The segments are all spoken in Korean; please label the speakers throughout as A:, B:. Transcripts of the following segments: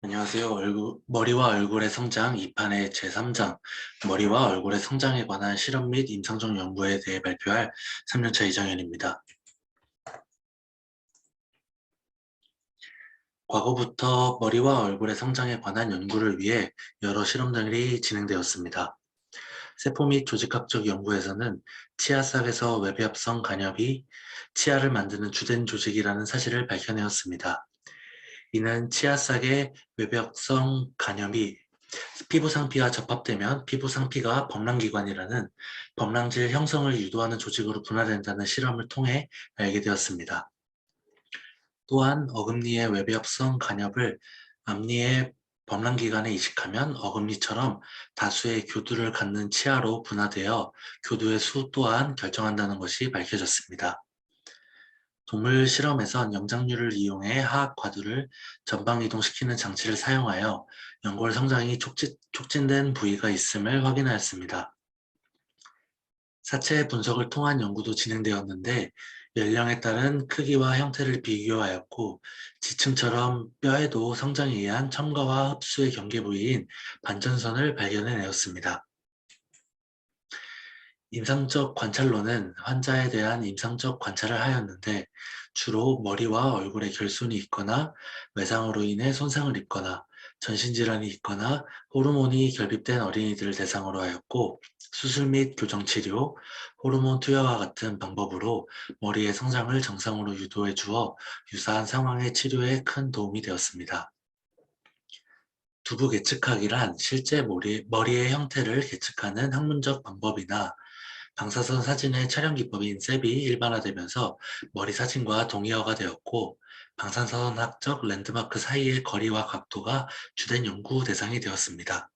A: 안녕하세요. 머리와 얼굴의 성장 2판의 제3장, 머리와 얼굴의 성장에 관한 실험 및 임상적 연구에 대해 발표할 3년차 이정현입니다. 과거부터 머리와 얼굴의 성장에 관한 연구를 위해 여러 실험들이 진행되었습니다. 세포 및 조직학적 연구에서는 치아싹에서 외부합성 간염이 치아를 만드는 주된 조직이라는 사실을 밝혀내었습니다. 이는 치아싹의 외벽성 간염이 피부 상피와 접합되면 피부 상피가 범랑기관이라는 범랑질 형성을 유도하는 조직으로 분화된다는 실험을 통해 알게 되었습니다. 또한 어금니의 외벽성 간염을 앞니의 범랑기관에 이식하면 어금니처럼 다수의 교두를 갖는 치아로 분화되어 교두의 수 또한 결정한다는 것이 밝혀졌습니다. 동물 실험에선 영장류를 이용해 하악 과두를 전방 이동시키는 장치를 사용하여 연골 성장이 촉진된 부위가 있음을 확인하였습니다. 사체 분석을 통한 연구도 진행되었는데 연령에 따른 크기와 형태를 비교하였고 지층처럼 뼈에도 성장에 의한 첨가와 흡수의 경계 부위인 반전선을 발견해내었습니다. 임상적 관찰로는 환자에 대한 임상적 관찰을 하였는데 주로 머리와 얼굴에 결손이 있거나 외상으로 인해 손상을 입거나 전신질환이 있거나 호르몬이 결핍된 어린이들을 대상으로 하였고 수술 및 교정치료, 호르몬 투여와 같은 방법으로 머리의 성장을 정상으로 유도해 주어 유사한 상황의 치료에 큰 도움이 되었습니다. 두부 계측학이란 실제 머리의 형태를 계측하는 학문적 방법이나 방사선 사진의 촬영 기법인 셉이 일반화되면서 머리 사진과 동의어가 되었고 방사선학적 랜드마크 사이의 거리와 각도가 주된 연구 대상이 되었습니다.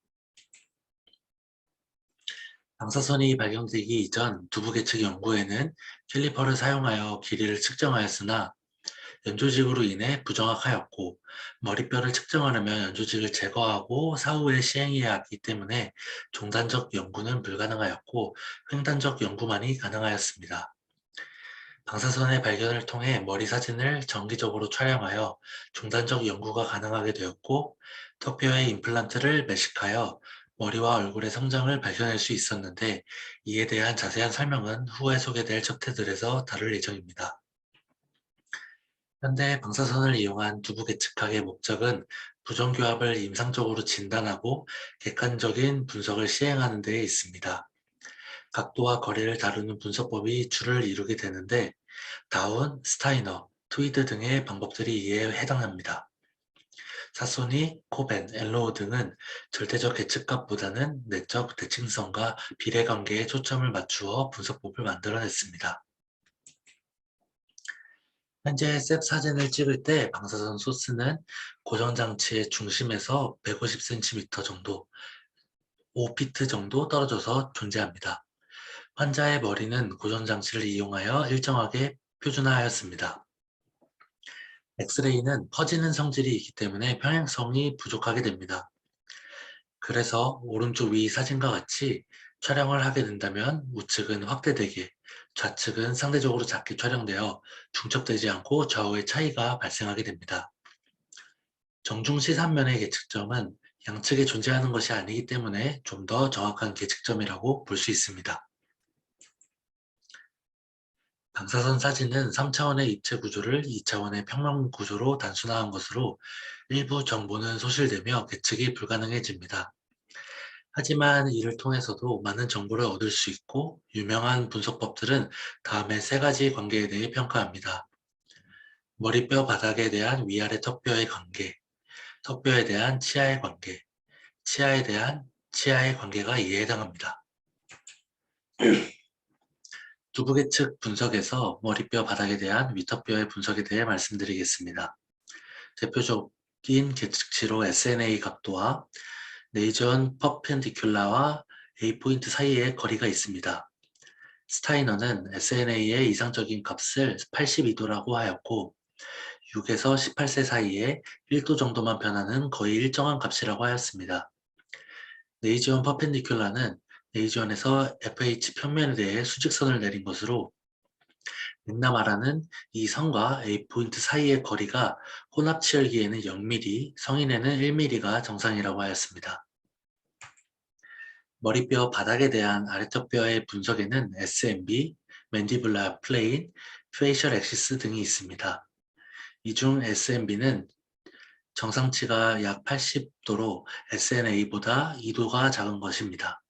A: 방사선이 발견되기 이전 두부 계측 연구에는 캘리퍼를 사용하여 길이를 측정하였으나 연조직으로 인해 부정확하였고 머리뼈를 측정하려면 연조직을 제거하고 사후에 시행해야 하기 때문에 종단적 연구는 불가능하였고 횡단적 연구만이 가능하였습니다. 방사선의 발견을 통해 머리 사진을 정기적으로 촬영하여 중단적 연구가 가능하게 되었고 턱뼈에 임플란트를 매식하여 머리와 얼굴의 성장을 발견할 수 있었는데 이에 대한 자세한 설명은 후에 소개될 챕터들에서 다룰 예정입니다. 현대 방사선을 이용한 두부 계측학의 목적은 부정교합을 임상적으로 진단하고 객관적인 분석을 시행하는 데 있습니다. 각도와 거리를 다루는 분석법이 주를 이루게 되는데 다운, 스타이너, 트위드 등의 방법들이 이에 해당합니다. 사소니, 코벤, 엘로우 등은 절대적 계측값보다는 내적 대칭성과 비례관계에 초점을 맞추어 분석법을 만들어냈습니다. 현재 셉 사진을 찍을 때 방사선 소스는 고정장치의 중심에서 150cm 정도, 5피트 정도 떨어져서 존재합니다. 환자의 머리는 고정장치를 이용하여 일정하게 표준화하였습니다. 엑스레이는 퍼지는 성질이 있기 때문에 평행성이 부족하게 됩니다. 그래서 오른쪽 위 사진과 같이 촬영을 하게 된다면 우측은 확대되게, 좌측은 상대적으로 작게 촬영되어 중첩되지 않고 좌우의 차이가 발생하게 됩니다. 정중시3면의 계측점은 양측에 존재하는 것이 아니기 때문에 좀 더 정확한 계측점이라고 볼 수 있습니다. 방사선 사진은 3차원의 입체 구조를 2차원의 평면 구조로 단순화한 것으로 일부 정보는 소실되며 계측이 불가능해집니다. 하지만 이를 통해서도 많은 정보를 얻을 수 있고 유명한 분석법들은 다음에 세 가지 관계에 대해 평가합니다. 머리뼈 바닥에 대한 위아래 턱뼈의 관계, 턱뼈에 대한 치아의 관계, 치아에 대한 치아의 관계가 이에 해당합니다. 두부계측 분석에서 머리뼈 바닥에 대한 위턱뼈의 분석에 대해 말씀드리겠습니다. 대표적인 계측치로 SNA 각도와 네이전 퍼펜디큘라와 A포인트 사이에 거리가 있습니다. 스타이너는 SNA의 이상적인 값을 82도라고 하였고 6에서 18세 사이에 1도 정도만 변하는 거의 일정한 값이라고 하였습니다. 네이지온 퍼펜디큘라는 네이지온에서 FH 평면에 대해 수직선을 내린 것으로 맥나마라는 이 선과 A 포인트 사이의 거리가 혼합치열기에는 0mm, 성인에는 1mm가 정상이라고 하였습니다. 머리뼈 바닥에 대한 아래쪽 뼈의 분석에는 SMB, 맨디블라 플레인, 페이셜 액시스 등이 있습니다. 이 중 SMB는 정상치가 약 80도로 SNA보다 2도가 작은 것입니다.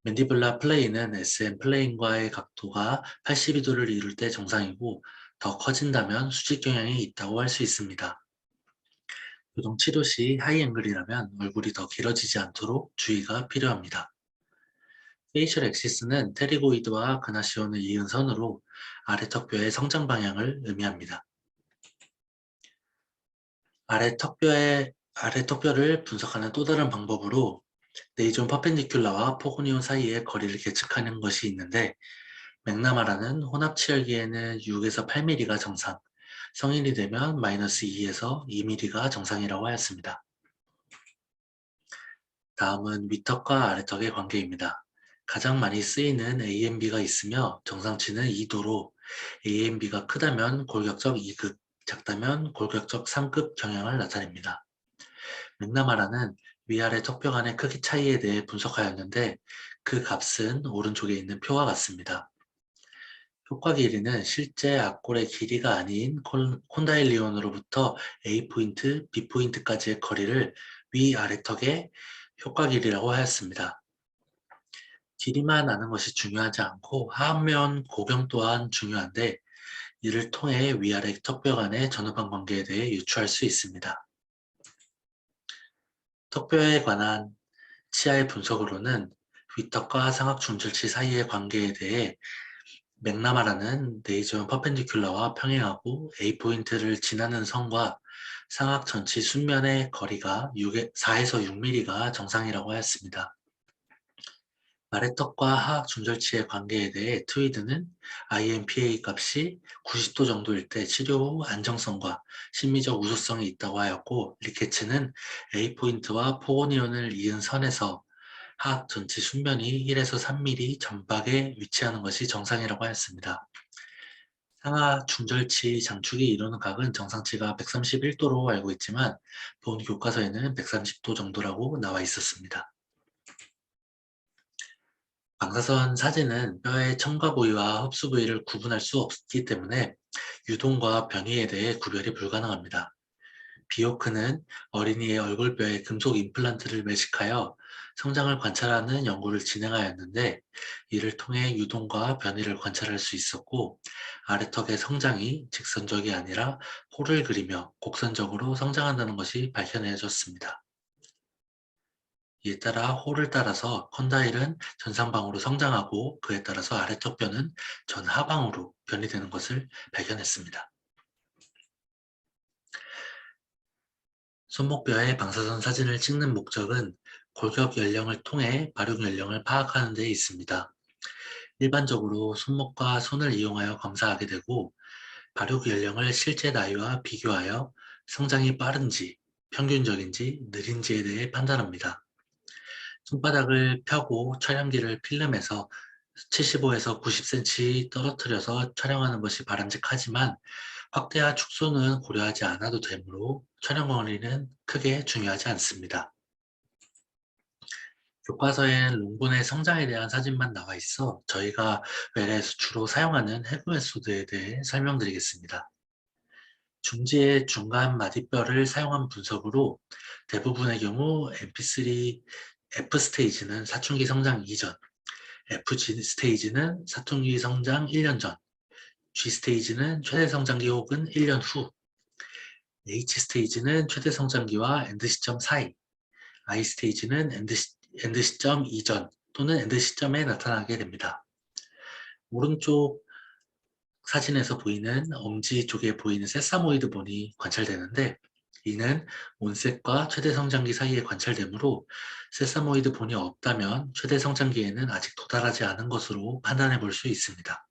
A: 맨디블라 플레인은 SM 플레인과의 각도가 82도를 이룰 때 정상이고 더 커진다면 수직 경향이 있다고 할 수 있습니다. 교정 치료 시 하이 앵글이라면 얼굴이 더 길어지지 않도록 주의가 필요합니다. 페이셜 액시스는 테리고이드와 그나시온을 이은 선으로 아래턱뼈의 성장 방향을 의미합니다. 아래턱뼈를 분석하는 또 다른 방법으로 네이존 퍼펜디큘라와 포고니온 사이의 거리를 계측하는 것이 있는데 맥나마라는 혼합치열기에는 6에서 8mm가 정상, 성인이 되면 마이너스 2에서 2mm가 정상이라고 하였습니다. 다음은 윗턱과 아래턱의 관계입니다. 가장 많이 쓰이는 AMB가 있으며 정상치는 2도로 AMB가 크다면 골격적 2급, 작다면 골격적 3급 경향을 나타냅니다. 맥나마라는 위아래 턱뼈 간의 크기 차이에 대해 분석하였는데 그 값은 오른쪽에 있는 표와 같습니다. 효과 길이는 실제 앞골의 길이가 아닌 콘다일리온으로부터 A포인트, B포인트까지의 거리를 위아래턱의 효과 길이라고 하였습니다. 길이만 아는 것이 중요하지 않고 하면 고경 또한 중요한데 이를 통해 위아래 턱뼈 간의 전후방 관계에 대해 유추할 수 있습니다. 턱뼈에 관한 치아의 분석으로는 윗턱과 상악 중절치 사이의 관계에 대해 맥나마라는 네이존 퍼펜디큘라와 평행하고 A포인트를 지나는 선과 상악 전치 순면의 거리가 4에서 6mm가 정상이라고 하였습니다. 아래턱과 하악 중절치의 관계에 대해 트위드는 IMPA 값이 90도 정도일 때 치료 후 안정성과 심미적 우수성이 있다고 하였고 리케츠는 A포인트와 포고니온을 이은 선에서 하악 전치 순면이 1에서 3mm 전박에 위치하는 것이 정상이라고 하였습니다. 상하 중절치 장축이 이루는 각은 정상치가 131도로 알고 있지만 본 교과서에는 130도 정도라고 나와 있었습니다. 방사선 사진은 뼈의 첨가 부위와 흡수 부위를 구분할 수 없기 때문에 유동과 변이에 대해 구별이 불가능합니다. 비오크는 어린이의 얼굴뼈에 금속 임플란트를 매식하여 성장을 관찰하는 연구를 진행하였는데 이를 통해 유동과 변이를 관찰할 수 있었고 아래턱의 성장이 직선적이 아니라 홀을 그리며 곡선적으로 성장한다는 것이 밝혀내졌습니다. 이에 따라 홀을 따라서 컨다일은 전상방으로 성장하고 그에 따라서 아래턱뼈는 전하방으로 변이되는 것을 발견했습니다. 손목뼈의 방사선 사진을 찍는 목적은 골격 연령을 통해 발육 연령을 파악하는 데 있습니다. 일반적으로 손목과 손을 이용하여 검사하게 되고 발육 연령을 실제 나이와 비교하여 성장이 빠른지 평균적인지 느린지에 대해 판단합니다. 손바닥을 펴고 촬영기를 필름에서 75에서 90cm 떨어뜨려서 촬영하는 것이 바람직하지만 확대와 축소는 고려하지 않아도 되므로 촬영 거리는 크게 중요하지 않습니다. 교과서엔 롱본의 성장에 대한 사진만 나와 있어 저희가 웰에서 주로 사용하는 해부 메소드에 대해 설명드리겠습니다. 중지의 중간 마디뼈를 사용한 분석으로 대부분의 경우 MP3 F 스테이지는 사춘기 성장 이전, FG 스테이지는 사춘기 성장 1년 전, G 스테이지는 최대 성장기 혹은 1년 후, H 스테이지는 최대 성장기와 엔드 시점 사이, I 스테이지는 엔드 시점 이전 또는 엔드 시점에 나타나게 됩니다. 오른쪽 사진에서 보이는 엄지 쪽에 보이는 세사모이드 본이 관찰되는데 이는 온셋과 최대 성장기 사이에 관찰되므로 세사모이드 본이 없다면 최대 성장기에는 아직 도달하지 않은 것으로 판단해 볼 수 있습니다.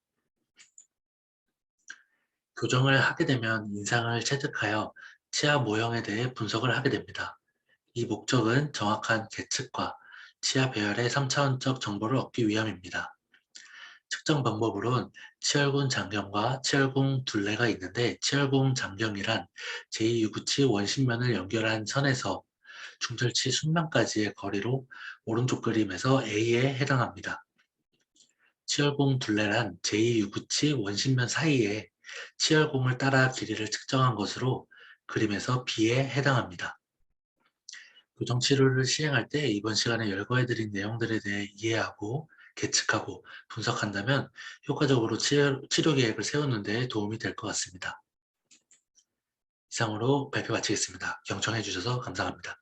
A: 교정을 하게 되면 인상을 체득하여 치아 모형에 대해 분석을 하게 됩니다. 이 목적은 정확한 계측과 치아 배열의 3차원적 정보를 얻기 위함입니다. 측정 방법으론 치열군 장경과 치열궁 둘레가 있는데 치열궁 장경이란 제2유구치 원심면을 연결한 선에서 중절치 순면까지의 거리로 오른쪽 그림에서 A에 해당합니다. 치열궁 둘레란 제2유구치 원심면 사이에 치열궁을 따라 길이를 측정한 것으로 그림에서 B에 해당합니다. 교정 치료를 시행할 때 이번 시간에 열거해드린 내용들에 대해 이해하고 계측하고 분석한다면 효과적으로 치료 계획을 세우는 데 도움이 될 것 같습니다. 이상으로 발표 마치겠습니다. 경청해 주셔서 감사합니다.